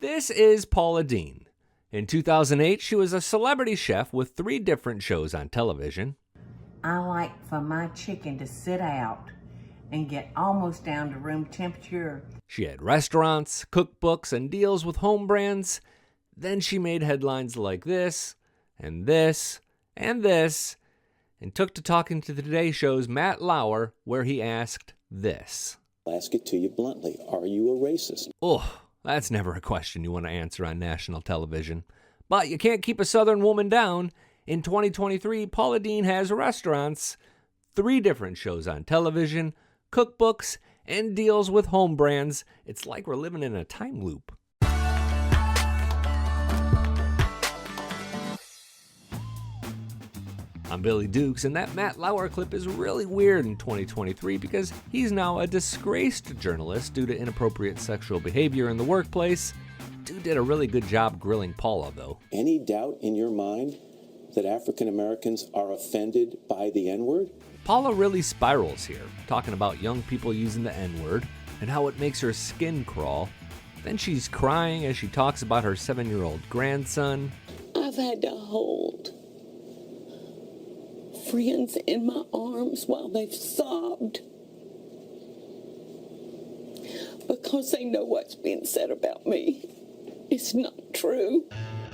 This is Paula Deen. In 2008, she was a celebrity chef with 3 different shows on television. I like for my chicken to sit out and get almost down to room temperature. She had restaurants, cookbooks, and deals with home brands. Then she made headlines like this, and this, and this, and took to talking to the Today Show's Matt Lauer, where he asked this. I'll ask it to you bluntly. Are you a racist? Oh, that's never a question you want to answer on national television. But you can't keep a Southern woman down. In 2023, Paula Deen has restaurants, 3 different shows on television, cookbooks, and deals with home brands. It's like we're living in a time loop. I'm Billy Dukes, and that Matt Lauer clip is really weird in 2023 because he's now a disgraced journalist due to inappropriate sexual behavior in the workplace. Dude did a really good job grilling Paula, though. Any doubt in your mind that African Americans are offended by the N-word? Paula really spirals here, talking about young people using the N-word and how it makes her skin crawl. Then she's crying as she talks about her 7-year-old grandson. I've had to hold friends in my arms while they've sobbed because they know what's being said about me. It's not true.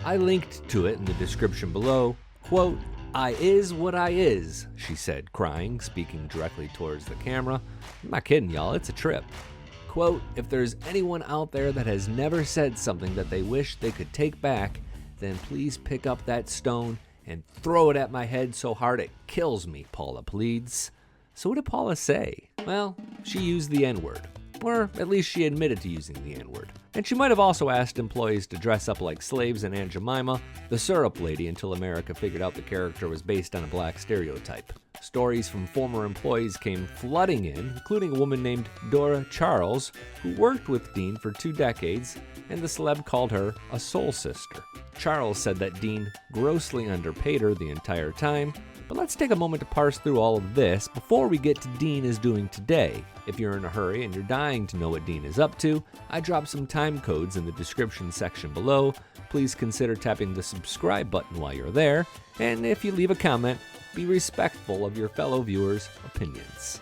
I linked to it in the description below. Quote, "I is what I is," she said, crying, speaking directly towards the camera. I'm not kidding, y'all, it's a trip. Quote, "If there's anyone out there that has never said something that they wish they could take back, then please pick up that stone and throw it at my head so hard it kills me," Paula pleads. So what did Paula say? Well, she used the N-word. Or at least she admitted to using the N-word. And she might have also asked employees to dress up like slaves in Aunt Jemima, the syrup lady, until America figured out the character was based on a black stereotype. Stories from former employees came flooding in, including a woman named Dora Charles, who worked with Deen for 2 decades, and the celeb called her a soul sister. Charles said that Deen grossly underpaid her the entire time. But let's take a moment to parse through all of this before we get to Deen is doing today. If you're in a hurry and you're dying to know what Deen is up to, I dropped some time codes in the description section below. Please consider tapping the subscribe button while you're there. And if you leave a comment, be respectful of your fellow viewers' opinions.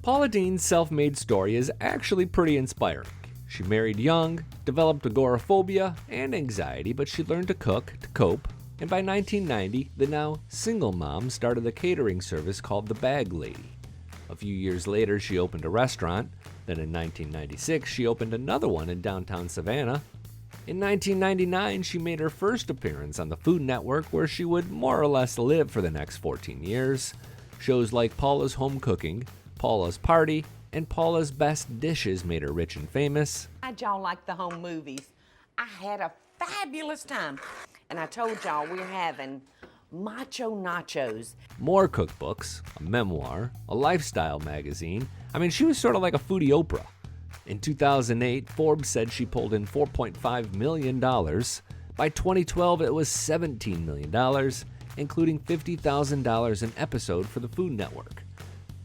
Paula Deen's self-made story is actually pretty inspiring. She married young, developed agoraphobia and anxiety, but she learned to cook to cope. And by 1990, the now single mom started a catering service called The Bag Lady. A few years later, she opened a restaurant. Then in 1996, she opened another one in downtown Savannah. In 1999, she made her first appearance on the Food Network, where she would more or less live for the next 14 years. Shows like Paula's Home Cooking, Paula's Party, and Paula's Best Dishes made her rich and famous. How'd y'all like the home movies? I had a fabulous time. And I told y'all we're having macho nachos. More cookbooks, a memoir, a lifestyle magazine. I mean, she was sort of like a foodie Oprah. In 2008, Forbes said she pulled in $4.5 million. By 2012, it was $17 million, including $50,000 an episode for the Food Network.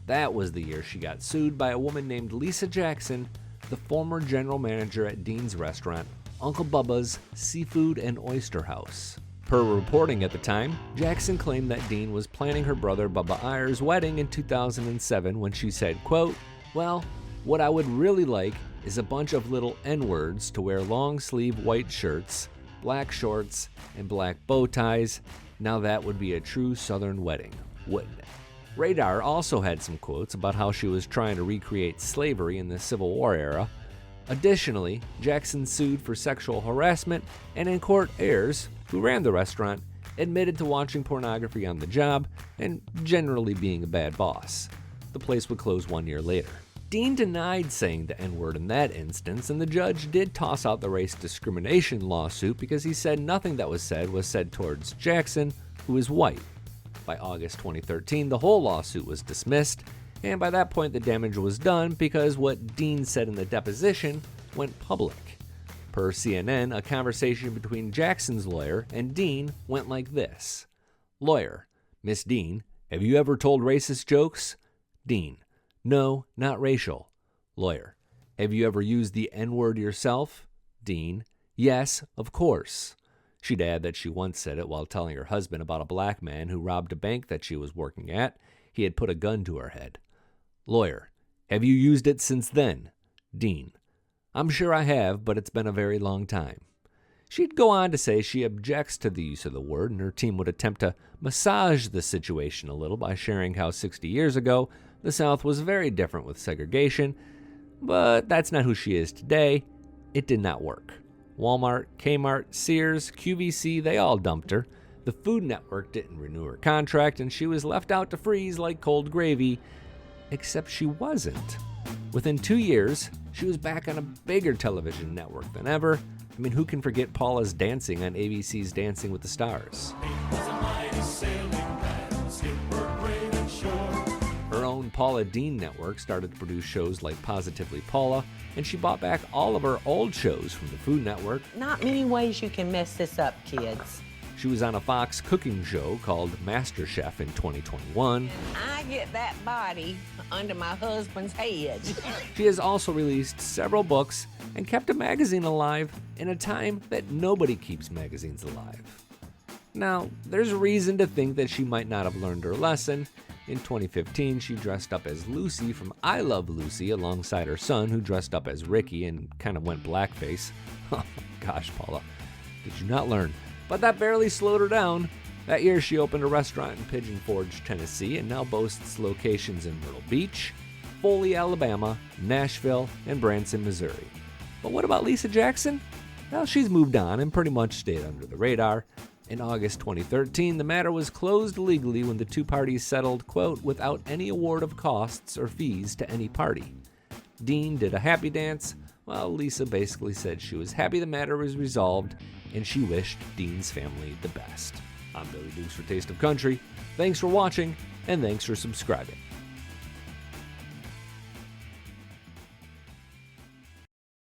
That was the year she got sued by a woman named Lisa Jackson, the former general manager at Deen's restaurant, Uncle Bubba's Seafood and Oyster House. Per reporting at the time, Jackson claimed that Deen was planning her brother Bubba Iyer's wedding in 2007 when she said, quote, "Well, what I would really like is a bunch of little N-words to wear long-sleeve white shirts, black shorts, and black bow ties. Now that would be a true Southern wedding, wouldn't it?" Radar also had some quotes about how she was trying to recreate slavery in the Civil War era. Additionally, Jackson sued for sexual harassment, and in court, Ayers, who ran the restaurant, admitted to watching pornography on the job and generally being a bad boss. The place would close 1 year later. Deen denied saying the N-word in that instance, and the judge did toss out the race discrimination lawsuit because he said nothing that was said towards Jackson, who is white. By August 2013, the whole lawsuit was dismissed, and by that point the damage was done because what Deen said in the deposition went public. Per CNN, a conversation between Jackson's lawyer and Deen went like this. Lawyer: "Miss Deen, have you ever told racist jokes?" Deen: "No, not racial." Lawyer: "Have you ever used the N-word yourself?" Deen: Yes, of course. She'd add that she once said it while telling her husband about a black man who robbed a bank that she was working at. He had put a gun to her head. Lawyer: have you used it since then? Deen: I'm sure I have, but it's been a very long time. She'd go on to say she objects to the use of the word, and her team would attempt to massage the situation a little by sharing how 60 years ago the South was very different with segregation, but that's not who she is today. It did not work. Walmart, Kmart, Sears, QVC, they all dumped her. The Food Network didn't renew her contract, and she was left out to freeze like cold gravy, except she wasn't. Within 2 years, she was back on a bigger television network than ever. I mean, who can forget Paula's dancing on ABC's Dancing with the Stars? Her own Paula Deen network started to produce shows like Positively Paula, and she bought back all of her old shows from the Food Network. Not many ways you can mess this up, kids. She was on a Fox cooking show called MasterChef in 2021. I get that body under my husband's head. She has also released several books and kept a magazine alive in a time that nobody keeps magazines alive. Now, there's reason to think that she might not have learned her lesson. In 2015, she dressed up as Lucy from I Love Lucy alongside her son, who dressed up as Ricky and kind of went blackface. Oh gosh, Paula, did you not learn? But that barely slowed her down. That year, she opened a restaurant in Pigeon Forge, Tennessee, and now boasts locations in Myrtle Beach, Foley, Alabama, Nashville, and Branson, Missouri. But what about Lisa Jackson? Well, she's moved on and pretty much stayed under the radar. In August 2013, the matter was closed legally when the two parties settled, quote, without any award of costs or fees to any party. Deen did a happy dance, while Lisa basically said she was happy the matter was resolved and she wished Deen's family the best. I'm Billy Dukes for Taste of Country. Thanks for watching, and thanks for subscribing.